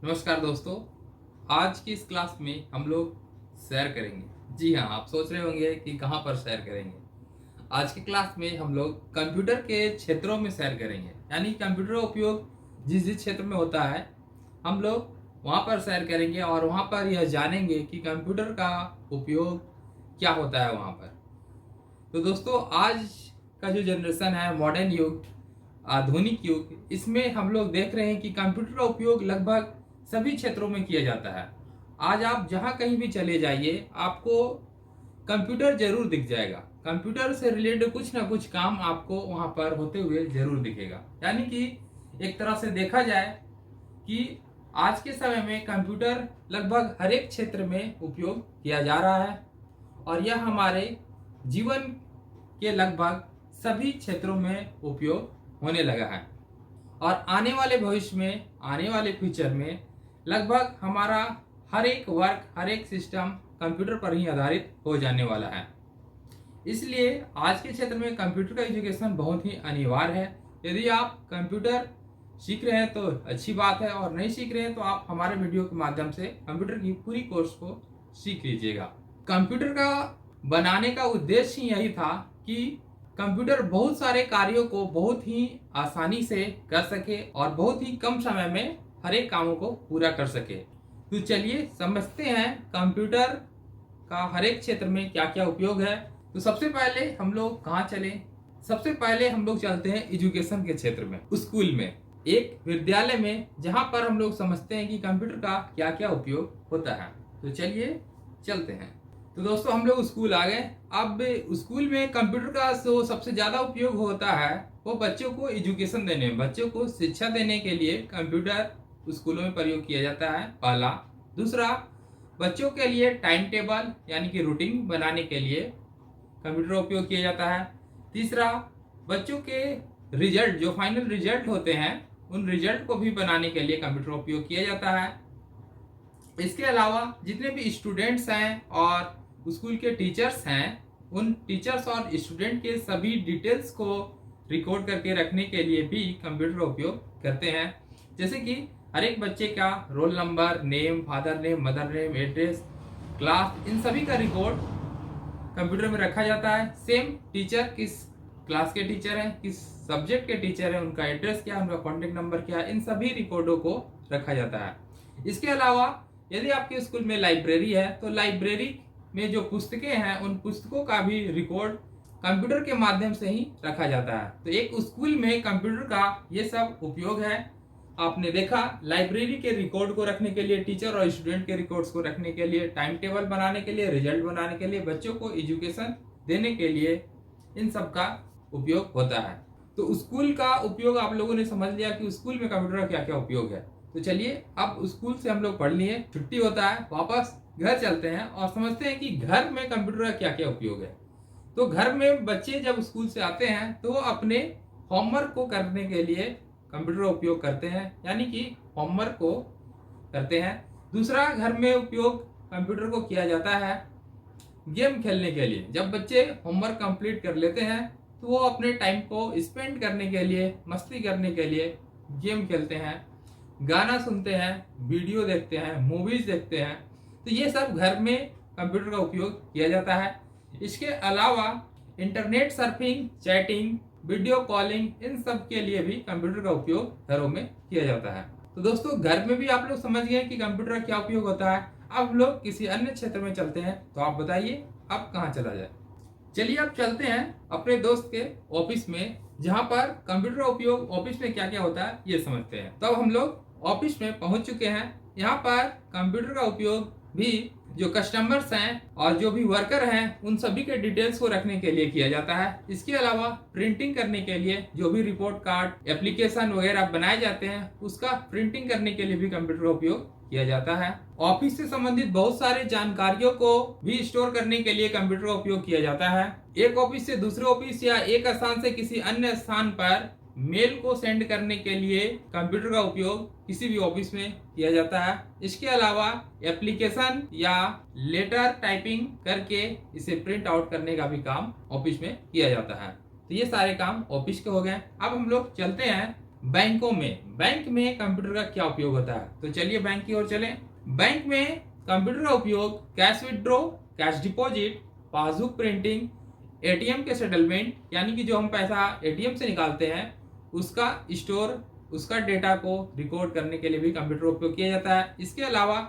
नमस्कार दोस्तों। आज की इस क्लास में हम लोग सैर करेंगे। जी हाँ, आप सोच रहे होंगे कि कहाँ पर सैर करेंगे। आज की क्लास में हम लोग कंप्यूटर के क्षेत्रों में सैर करेंगे, यानी कंप्यूटर का उपयोग जिस जिस क्षेत्र में होता है हम लोग वहाँ पर सैर करेंगे और वहाँ पर यह जानेंगे कि कंप्यूटर का उपयोग क्या होता है वहाँ पर। तो दोस्तों, आज का जो जनरेशन है, मॉडर्न युग, आधुनिक युग, इसमें हम लोग देख रहे हैं कि कंप्यूटर का उपयोग लगभग सभी क्षेत्रों में किया जाता है। आज आप जहां कहीं भी चले जाइए, आपको कंप्यूटर जरूर दिख जाएगा। कंप्यूटर से रिलेटेड कुछ ना कुछ काम आपको वहां पर होते हुए जरूर दिखेगा। यानी कि एक तरह से देखा जाए कि आज के समय में कंप्यूटर लगभग हर एक क्षेत्र में उपयोग किया जा रहा है और यह हमारे जीवन के लगभग सभी क्षेत्रों में उपयोग होने लगा है। और आने वाले भविष्य में, आने वाले फ्यूचर में लगभग हमारा हर एक वर्क, हर एक सिस्टम कंप्यूटर पर ही आधारित हो जाने वाला है। इसलिए आज के क्षेत्र में कंप्यूटर का एजुकेशन बहुत ही अनिवार्य है। यदि आप कंप्यूटर सीख रहे हैं तो अच्छी बात है, और नहीं सीख रहे हैं तो आप हमारे वीडियो के माध्यम से कंप्यूटर की पूरी कोर्स को सीख लीजिएगा। कंप्यूटर का बनाने का उद्देश्य ही यही था कि कंप्यूटर बहुत सारे कार्यों को बहुत ही आसानी से कर सके और बहुत ही कम समय में हर एक कामों को पूरा कर सके। तो चलिए समझते हैं कंप्यूटर का हर एक क्षेत्र में क्या क्या उपयोग है। तो सबसे पहले हम लोग कहाँ चलें? सबसे पहले हम लोग चलते हैं एजुकेशन के क्षेत्र में, स्कूल में, एक विद्यालय में, जहाँ पर हम लोग समझते हैं कि कंप्यूटर का क्या क्या उपयोग होता है। तो चलिए चलते हैं। तो दोस्तों, हम लोग स्कूल आ गए। अब स्कूल में कंप्यूटर का जो सबसे ज्यादा उपयोग होता है वो बच्चों को एजुकेशन देने में, बच्चों को शिक्षा देने के लिए कंप्यूटर स्कूलों में प्रयोग किया जाता है, पहला। दूसरा, बच्चों के लिए टाइम टेबल यानी कि रूटीन बनाने के लिए कंप्यूटर का उपयोग किया जाता है। तीसरा, बच्चों के रिजल्ट, जो फाइनल रिजल्ट होते हैं, उन रिजल्ट को भी बनाने के लिए कंप्यूटर का उपयोग किया जाता है। इसके अलावा जितने भी स्टूडेंट्स हैं और स्कूल के टीचर्स हैं, उन टीचर्स और स्टूडेंट के सभी डिटेल्स को रिकॉर्ड करके रखने के लिए भी कंप्यूटर का उपयोग करते हैं। जैसे कि हर एक बच्चे का roll number, name, father name, mother name, address, class, इन सभी का रिकॉर्ड कंप्यूटर में रखा जाता है। सेम टीचर किस क्लास के टीचर हैं, किस सब्जेक्ट के टीचर हैं, उनका एड्रेस क्या है, उनका कॉन्टेक्ट नंबर क्या है, इन सभी रिकॉर्डों को रखा जाता है। इसके अलावा यदि आपके स्कूल में लाइब्रेरी है तो लाइब्रेरी में जो पुस्तकें हैं, उन पुस्तकों का भी रिकॉर्ड कंप्यूटर के माध्यम से ही रखा जाता है। तो एक स्कूल में कंप्यूटर का ये सब उपयोग है। आपने देखा, लाइब्रेरी के रिकॉर्ड को रखने के लिए, टीचर और स्टूडेंट के रिकॉर्ड्स को रखने के लिए, टाइम टेबल बनाने के लिए, रिजल्ट बनाने के लिए, बच्चों को एजुकेशन देने के लिए, इन सब का उपयोग होता है। तो स्कूल का उपयोग आप लोगों ने समझ लिया कि स्कूल में कंप्यूटर का क्या क्या उपयोग है। तो चलिए, अब स्कूल से हम लोग पढ़ लिए, छुट्टी होता है, वापस घर चलते हैं और समझते हैं कि घर में कंप्यूटर का क्या क्या उपयोग है। तो घर में बच्चे जब स्कूल से आते हैं तो वो अपने होमवर्क को करने के लिए कंप्यूटर का उपयोग करते हैं, यानी कि होमवर्क को करते हैं। दूसरा, घर में उपयोग कंप्यूटर को किया जाता है गेम खेलने के लिए। जब बच्चे होमवर्क कंप्लीट कर लेते हैं तो वो अपने टाइम को स्पेंड करने के लिए, मस्ती करने के लिए गेम खेलते हैं, गाना सुनते हैं, वीडियो देखते हैं, मूवीज देखते हैं। तो ये सब घर में कंप्यूटर का उपयोग किया जाता है। इसके अलावा internet surfing, chatting, video calling, इन सब के लिए भी कंप्यूटर का उपयोग घरों में किया जाता है। तो दोस्तों, घर में भी आप लोग समझ गए कि कंप्यूटर का क्या उपयोग होता है। अब लोग किसी अन्य क्षेत्र में चलते हैं, तो आप बताइए अब कहाँ चला जाए। चलिए अब चलते हैं अपने दोस्त के ऑफिस में, जहाँ पर कंप्यूटर का उपयोग ऑफिस में क्या क्या होता है ये समझते हैं। तब हम लोग ऑफिस में पहुंच चुके हैं। यहाँ पर कंप्यूटर का उपयोग भी जो कस्टमर्स हैं और जो भी वर्कर हैं, उन सभी के डिटेल्स को रखने के लिए किया जाता है। इसके अलावा प्रिंटिंग करने के लिए, जो भी रिपोर्ट कार्ड, एप्लीकेशन वगैरह बनाए जाते हैं, उसका प्रिंटिंग करने के लिए भी कंप्यूटर का उपयोग किया जाता है। ऑफिस से संबंधित बहुत सारे जानकारियों को भी स्टोर करने के लिए कंप्यूटर का उपयोग किया जाता है। एक ऑफिस से दूसरे ऑफिस या एक स्थान से किसी अन्य स्थान पर मेल को सेंड करने के लिए कंप्यूटर का उपयोग किसी भी ऑफिस में किया जाता है। इसके अलावा एप्लीकेशन या लेटर टाइपिंग करके इसे प्रिंट आउट करने का भी काम ऑफिस में किया जाता है। तो ये सारे काम ऑफिस के हो गए। अब हम लोग चलते हैं बैंक में कंप्यूटर का क्या उपयोग होता है, तो चलिए बैंक की ओर चलें। बैंक में कंप्यूटर का उपयोग cash withdraw, cash deposit, passbook printing, ATM के सेटलमेंट, यानी कि जो हम पैसा एटीएम से निकालते हैं उसका स्टोर, उसका डेटा को रिकॉर्ड करने के लिए भी कंप्यूटर का उपयोग किया जाता है। इसके अलावा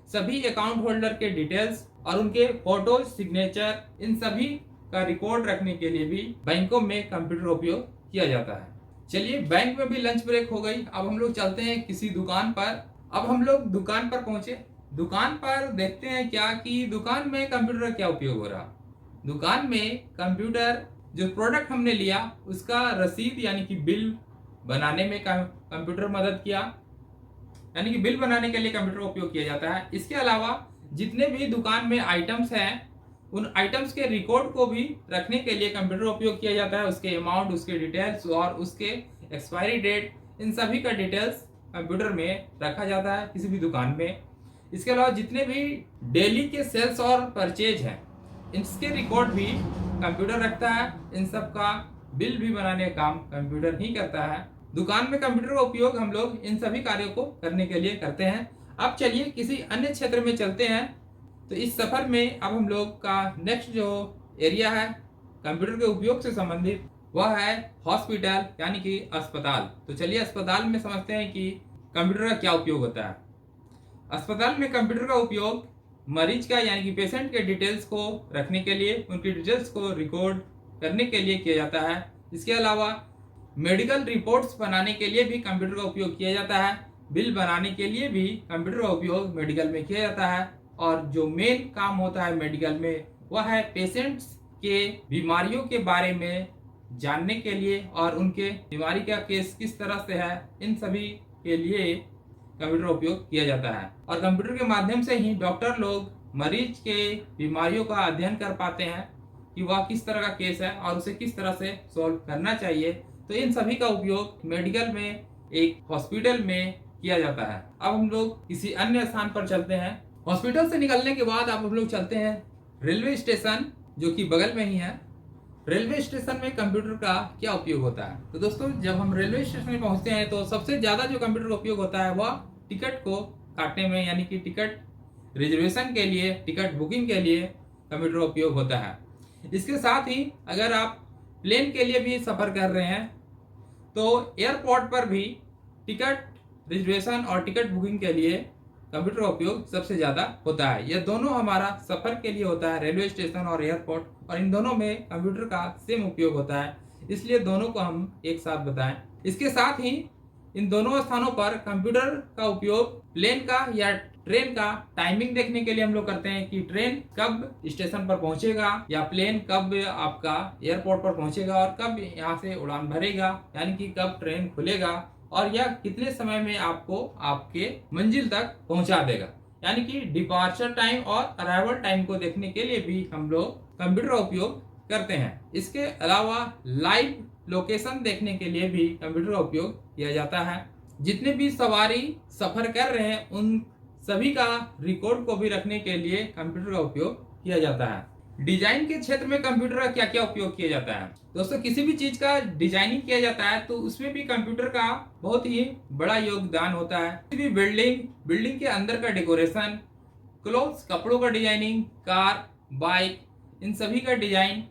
सभी अकाउंट होल्डर के डिटेल्स और उनके फोटो, सिग्नेचर, इन सभी का रिकॉर्ड रखने के लिए भी बैंकों में कंप्यूटर का उपयोग किया जाता है। चलिए, बैंक में भी लंच ब्रेक हो गई, अब हम लोग चलते हैं किसी दुकान पर। अब हम लोग दुकान पर पहुंचे, दुकान पर देखते हैं क्या कि दुकान में कंप्यूटर का क्या उपयोग हो रहा। दुकान में कंप्यूटर, जो प्रोडक्ट हमने लिया उसका रसीद यानी कि बिल बनाने में कंप्यूटर मदद किया, यानी कि बिल बनाने के लिए कंप्यूटर का उपयोग किया जाता है। इसके अलावा जितने भी दुकान में आइटम्स हैं उन आइटम्स के रिकॉर्ड को भी रखने के लिए कंप्यूटर का उपयोग किया जाता है। उसके अमाउंट, उसके डिटेल्स और उसके एक्सपायरी डेट, इन सभी का डिटेल्स कंप्यूटर में रखा जाता है किसी भी दुकान में। इसके अलावा जितने भी डेली के सेल्स और परचेज हैं इसके रिकॉर्ड भी कंप्यूटर रखता है। इन सब का बिल भी बनाने का काम कंप्यूटर ही करता है। दुकान में कंप्यूटर का उपयोग हम लोग इन सभी कार्यों को करने के लिए करते हैं। अब चलिए किसी अन्य क्षेत्र में चलते हैं। तो इस सफर में अब हम लोग का नेक्स्ट जो एरिया है कंप्यूटर के उपयोग से संबंधित, वह है हॉस्पिटल यानी कि अस्पताल। तो चलिए अस्पताल में समझते हैं कि कंप्यूटर का क्या उपयोग होता है। अस्पताल में कंप्यूटर का उपयोग मरीज का यानी कि पेशेंट के डिटेल्स को रखने के लिए, उनकी डिटेल्स को रिकॉर्ड करने के लिए किया जाता है। इसके अलावा मेडिकल रिपोर्ट्स बनाने के लिए भी कंप्यूटर का उपयोग किया जाता है। बिल बनाने के लिए भी कंप्यूटर का उपयोग मेडिकल में किया जाता है। और जो मेन काम होता है मेडिकल में वह है पेशेंट्स के बीमारियों के बारे में जानने के लिए और उनके बीमारी का केस किस तरह से है, इन सभी के लिए कंप्यूटर का उपयोग किया जाता है। और कंप्यूटर के माध्यम से ही डॉक्टर लोग मरीज के बीमारियों का अध्ययन कर पाते हैं कि वह किस तरह का केस है और उसे किस तरह से सॉल्व करना चाहिए। तो इन सभी का उपयोग मेडिकल में, एक हॉस्पिटल में किया जाता है। अब हम लोग किसी अन्य स्थान पर चलते हैं। हॉस्पिटल से निकलने के बाद अब हम लोग चलते हैं रेलवे स्टेशन, जो कि बगल में ही है। रेलवे स्टेशन में कंप्यूटर का क्या उपयोग होता है, तो दोस्तों जब हम रेलवे स्टेशन में पहुंचते हैं तो सबसे ज्यादा जो कंप्यूटर का उपयोग होता है वह टिकट को काटने में, यानी कि टिकट रिजर्वेशन के लिए, टिकट बुकिंग के लिए कंप्यूटर का उपयोग होता है। इसके साथ ही अगर आप प्लेन के लिए भी सफर कर रहे हैं तो एयरपोर्ट पर भी टिकट रिजर्वेशन और टिकट बुकिंग के लिए कंप्यूटर का उपयोग सबसे ज्यादा होता है। यह दोनों हमारा सफर के लिए होता है, रेलवे स्टेशन और एयरपोर्ट, और इन दोनों में कंप्यूटर का सेम उपयोग होता है, इसलिए दोनों को हम एक साथ बताएं। इसके साथ ही इन दोनों स्थानों पर कंप्यूटर का उपयोग प्लेन का या ट्रेन का टाइमिंग देखने के लिए हम लोग करते हैं कि ट्रेन कब स्टेशन पर पहुंचेगा या प्लेन कब आपका एयरपोर्ट पर पहुंचेगा और कब यहाँ से उड़ान भरेगा, यानी कि कब ट्रेन खुलेगा और यह कितने समय में आपको आपके मंजिल तक पहुंचा देगा, यानी कि डिपार्चर टाइम और अराइवल टाइम को देखने के लिए भी हम लोग कंप्यूटर का उपयोग करते हैं। इसके अलावा लाइव लोकेशन देखने के लिए भी कंप्यूटर का उपयोग किया जाता है। जितने भी सवारी सफर कर रहे हैं उन सभी का रिकॉर्ड को भी रखने के लिए कंप्यूटर का उपयोग किया जाता है। डिजाइन के क्षेत्र में कंप्यूटर का क्या क्या उपयोग किया जाता है, दोस्तों किसी भी चीज का डिजाइनिंग किया जाता है तो उसमें भी कंप्यूटर का बहुत ही बड़ा योगदान होता है। किसी भी बिल्डिंग के अंदर का डेकोरेशन, क्लोथ्स कपड़ों का डिजाइनिंग, कार, बाइक, इन सभी का डिजाइन,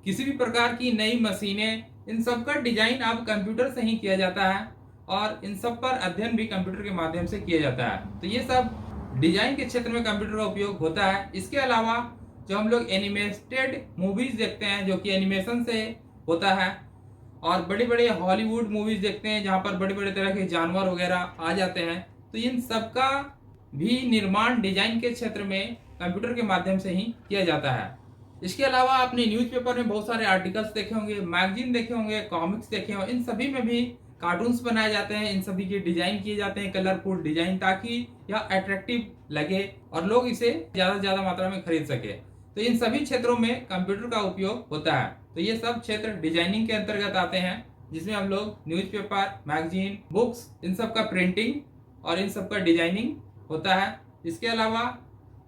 किसी भी प्रकार की नई मशीनें, इन सब का डिजाइन अब कंप्यूटर से ही किया जाता है और इन सब पर अध्ययन भी कंप्यूटर के माध्यम से किया जाता है। तो ये सब डिजाइन के क्षेत्र में कंप्यूटर का उपयोग होता है। इसके अलावा जो हम लोग एनिमेटेड मूवीज देखते हैं जो कि एनिमेशन से होता है, और बड़े बड़े हॉलीवुड मूवीज देखते हैं जहाँ पर बड़े बड़े तरह के जानवर वगैरह आ जाते हैं, तो इन सब का भी निर्माण डिजाइन के क्षेत्र में कंप्यूटर के माध्यम से ही किया जाता है। इसके अलावा आपने न्यूज़पेपर में बहुत सारे आर्टिकल्स देखे होंगे, मैगजीन देखे होंगे, कॉमिक्स देखे होंगे, इन सभी में भी कार्टून्स बनाए जाते हैं, इन सभी के डिजाइन किए जाते हैं, कलरफुल डिजाइन, ताकि यह अट्रैक्टिव लगे और लोग इसे ज्यादा से ज्यादा मात्रा में खरीद सके। तो इन सभी क्षेत्रों में कंप्यूटर का उपयोग होता है। तो ये सब क्षेत्र डिजाइनिंग के अंतर्गत आते हैं, जिसमें हम लोग न्यूज़पेपर, मैगजीन, बुक्स, इन सब का प्रिंटिंग और इन सब का डिजाइनिंग होता है। इसके अलावा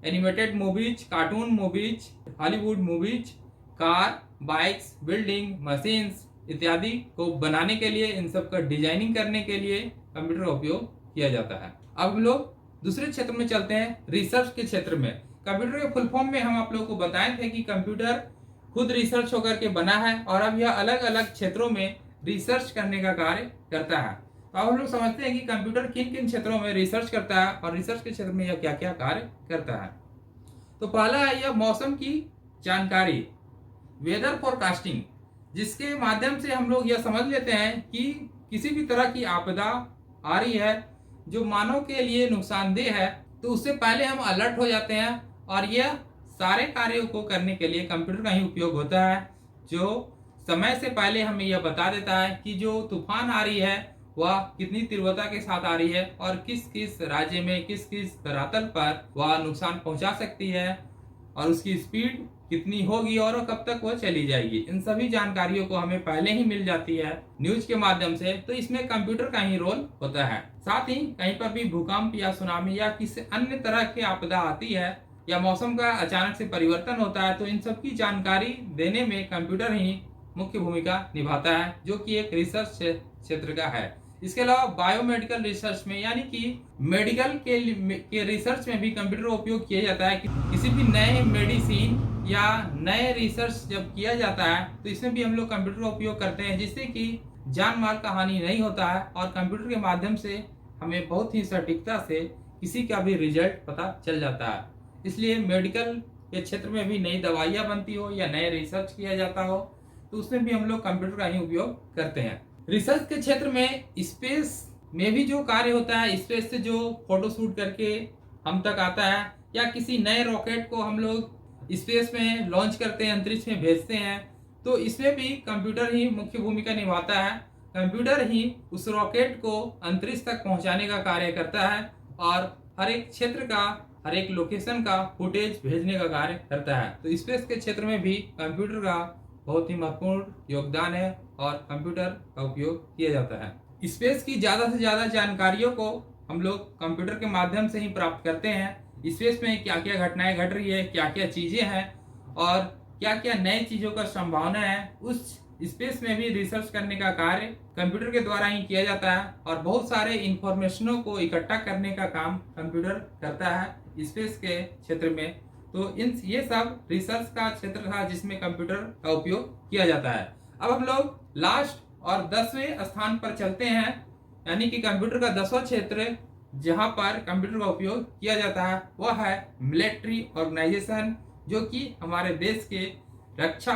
animated movies, cartoon movies, Hollywood movies, car, bikes, building, machines, इत्यादि को बनाने के लिए, इन सब का डिजाइनिंग करने के लिए कंप्यूटर का उपयोग किया जाता है। अब हम लोग दूसरे क्षेत्र में चलते हैं, रिसर्च के क्षेत्र में। कंप्यूटर के फुल फॉर्म में हम आप लोगों को बताए थे कि कंप्यूटर खुद रिसर्च होकर के बना है और अब यह अलग अलग क्षेत्रों में रिसर्च करने का कार्य करता है। तो अब हम लोग समझते हैं कि कंप्यूटर किन किन क्षेत्रों में रिसर्च करता है और रिसर्च के क्षेत्र में यह क्या क्या कार्य करता है। तो पहला है यह मौसम की जानकारी, वेदर फोरकास्टिंग, जिसके माध्यम से हम लोग यह समझ लेते हैं कि किसी भी तरह की आपदा आ रही है जो मानव के लिए नुकसानदेह है, तो उससे पहले हम अलर्ट हो जाते हैं और यह सारे कार्यों को करने के लिए कंप्यूटर का ही उपयोग होता है, जो समय से पहले हमें यह बता देता है कि जो तूफान आ रही है वह कितनी तीव्रता के साथ आ रही है और किस किस राज्य में किस किस धरातल पर वह नुकसान पहुंचा सकती है और उसकी स्पीड कितनी होगी और कब तक वह चली जाएगी। इन सभी जानकारियों को हमें पहले ही मिल जाती है न्यूज के माध्यम से, तो इसमें कंप्यूटर का ही रोल होता है। साथ ही कहीं पर भी भूकंप या सुनामी या किसी अन्य तरह की आपदा आती है या मौसम का अचानक से परिवर्तन होता है, तो इन सब की जानकारी देने में कंप्यूटर ही मुख्य भूमिका निभाता है, जो कि एक रिसर्च क्षेत्र का है। इसके अलावा बायोमेडिकल रिसर्च में, यानी कि मेडिकल के रिसर्च में भी कंप्यूटर का उपयोग किया जाता है। किसी भी नए मेडिसिन या नए रिसर्च जब किया जाता है तो इसमें भी हम लोग कंप्यूटर का उपयोग करते हैं, जिससे कि जान माल का हानि नहीं होता है और कंप्यूटर के माध्यम से हमें बहुत ही सटीकता से किसी का भी रिजल्ट पता चल जाता है। इसलिए मेडिकल के क्षेत्र में भी नई दवाइयाँ बनती हो या नए रिसर्च किया जाता हो, तो उसमें भी हम लोग कंप्यूटर का ही उपयोग करते हैं। रिसर्च के क्षेत्र में स्पेस में भी जो कार्य होता है, स्पेस से जो फोटो शूट करके हम तक आता है या किसी नए रॉकेट को हम लोग स्पेस में लॉन्च करते हैं, अंतरिक्ष में भेजते हैं, तो इसमें भी कंप्यूटर ही मुख्य भूमिका निभाता है। कंप्यूटर ही उस रॉकेट को अंतरिक्ष तक पहुंचाने का कार्य करता है और हर एक क्षेत्र का, हर एक लोकेशन का फुटेज भेजने का कार्य करता है। तो स्पेस के क्षेत्र में भी कंप्यूटर का बहुत ही महत्वपूर्ण योगदान है और कंप्यूटर का उपयोग किया जाता है। स्पेस की ज़्यादा से ज़्यादा जानकारियों को हम लोग कंप्यूटर के माध्यम से ही प्राप्त करते हैं। स्पेस में क्या क्या घटनाएं घट रही है, क्या क्या चीज़ें हैं और क्या क्या नई चीज़ों का संभावना है, उस स्पेस में भी रिसर्च करने का कार्य कंप्यूटर के द्वारा ही किया जाता है और बहुत सारे इंफॉर्मेशनों को इकट्ठा करने का काम कंप्यूटर करता है स्पेस के क्षेत्र में। तो ये सब रिसर्च का क्षेत्र था जिसमें कंप्यूटर का उपयोग किया जाता है। अब हम लोग लास्ट और 10वें स्थान पर चलते हैं, यानी कि कंप्यूटर का 10वां क्षेत्र जहां पर कंप्यूटर का उपयोग किया जाता है वह है मिलिट्री ऑर्गेनाइजेशन, जो कि हमारे देश के रक्षा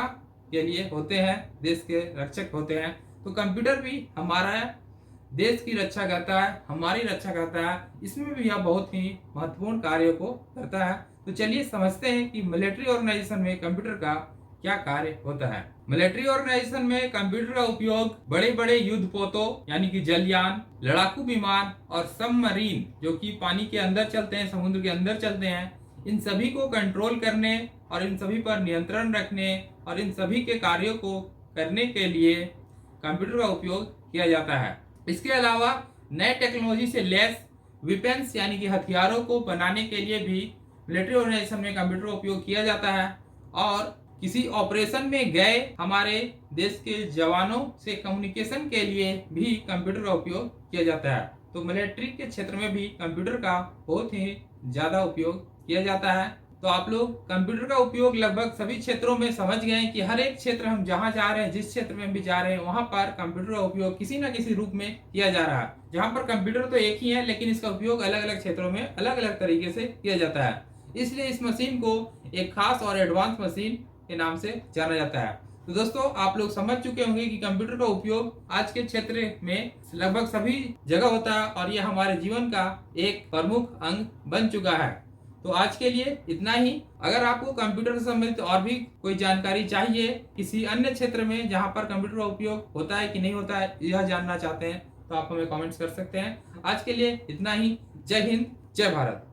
के लिए होते हैं, देश के रक्षक होते हैं। तो कंप्यूटर भी हमारा देश की रक्षा करता है, हमारी रक्षा करता है, इसमें भी यह बहुत ही महत्वपूर्ण कार्य को करता है। तो चलिए समझते हैं कि मिलिट्री ऑर्गेनाइजेशन में कंप्यूटर का क्या कार्य होता है। मिलिट्री ऑर्गेनाइजेशन में कंप्यूटर का उपयोग बड़े बड़े युद्धपोतों यानी कि जलयान, लड़ाकू विमान और सबमरीन जो कि पानी के अंदर चलते हैं, समुद्र के अंदर चलते हैं, इन सभी को कंट्रोल करने और इन सभी पर नियंत्रण रखने और इन सभी के कार्यों को करने के लिए कंप्यूटर का उपयोग किया जाता है। इसके अलावा नए टेक्नोलॉजी से लैस वेपन्स यानी कि हथियारों को बनाने के लिए भी मिलिट्री ऑर्गेनाइजेशन में कंप्यूटर का उपयोग किया जाता है और किसी ऑपरेशन में गए हमारे देश के जवानों से कम्युनिकेशन के लिए भी कंप्यूटर का उपयोग किया जाता है। तो मिलिट्री के क्षेत्र में भी कंप्यूटर का बहुत ही ज़्यादा उपयोग किया जाता है। तो आप लोग कंप्यूटर का उपयोग लगभग सभी क्षेत्रों में समझ गए हैं कि हर एक क्षेत्र हम जहां जा रहे हैं, जिस क्षेत्र में भी जा रहे हैं, वहां पर कंप्यूटर का उपयोग किसी न किसी रूप में किया जा रहा है। जहां पर कंप्यूटर तो एक ही है, लेकिन इसका उपयोग अलग अलग क्षेत्रों में अलग अलग तरीके से किया जाता है। इसलिए इस मशीन को एक खास और एडवांस मशीन के नाम से जाना जाता है। तो दोस्तों, आप लोग समझ चुके होंगे कि कंप्यूटर का उपयोग आज के क्षेत्र में लगभग सभी जगह होता है और यह हमारे जीवन का एक प्रमुख अंग बन चुका है। तो आज के लिए इतना ही। अगर आपको कंप्यूटर से संबंधित और भी कोई जानकारी चाहिए किसी अन्य क्षेत्र में जहां पर कंप्यूटर का उपयोग होता है कि नहीं होता है, यह जानना चाहते हैं, तो आप हमें कमेंट्स कर सकते हैं। आज के लिए इतना ही। जय हिंद, जय भारत।